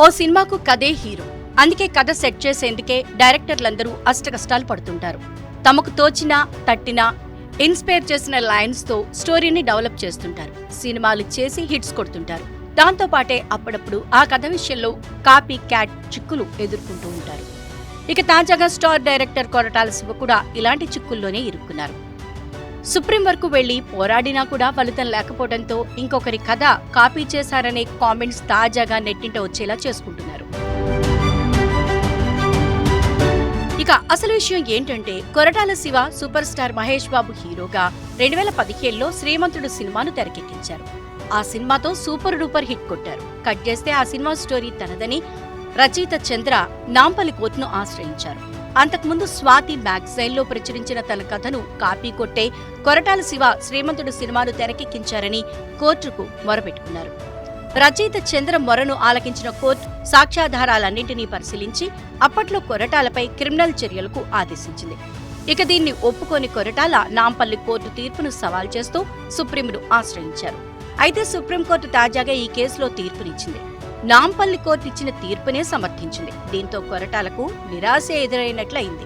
ఓ సినిమాకు కథే హీరో. అందుకే కథ సెట్ చేసేందుకే డైరెక్టర్లందరూ అష్టకష్టాలు పడుతుంటారు. తమకు తోచిన, తట్టిన, ఇన్స్పైర్ చేసిన లైన్స్ తో స్టోరీని డెవలప్ చేస్తుంటారు. సినిమాలు చేసి హిట్స్ కొడుతుంటారు. దాంతో పాటే అప్పుడప్పుడు ఆ కథ విషయంలో కాపీ క్యాట్ చిక్కులు ఎదుర్కొంటూ ఉంటారు. ఇక తాజాగా స్టార్ డైరెక్టర్ కొరటాల శివ కూడా ఇలాంటి చిక్కుల్లోనే ఇరుక్కున్నారు. సుప్రీం వరకు వెళ్లి పోరాడినా కూడా ఫలితం లేకపోవడంతో ఇంకొకరి కథ కాపీ చేశారనే కామెంట్స్ తాజాగా నెట్టింట వచ్చేలా చేసుకుంటున్నారు. ఇక అసలు విషయం ఏంటంటే, కొరటాల శివ సూపర్ స్టార్ మహేష్ బాబు హీరోగా 2015లో శ్రీమంతుడు సినిమాను తెరకెక్కించారు. ఆ సినిమాతో సూపర్ డూపర్ హిట్ కొట్టారు. కట్ చేస్తే ఆ సినిమా స్టోరీ తనదని రచయిత చంద్ర నాంపల్లి కోర్టును ఆశ్రయించారు. అంతకుముందు స్వాతి మ్యాగజైన్ లో ప్రచురించిన తన కథను కాపీ కొట్టే కొరటాల శివ శ్రీమంతుడు సినిమాను తెరకెక్కించారని కోర్టుకు మొరపెట్టుకున్నారు. రచయిత చంద్ర మొరను ఆలకించిన కోర్టు సాక్ష్యాధారాలన్నింటినీ పరిశీలించి అప్పట్లో కొరటాలపై క్రిమినల్ చర్యలకు ఆదేశించింది. ఇక దీన్ని ఒప్పుకోని కొరటాల నాంపల్లి కోర్టు తీర్పును సవాల్ చేస్తూ సుప్రీంను ఆశ్రయించారు. అయితే సుప్రీంకోర్టు తాజాగా ఈ కేసులో తీర్పునిచ్చింది. నాంపల్లి కోర్టు ఇచ్చిన తీర్పునే సమర్థించింది. దీంతో కొరటాలకు నిరాశ ఎదురైనట్లయింది.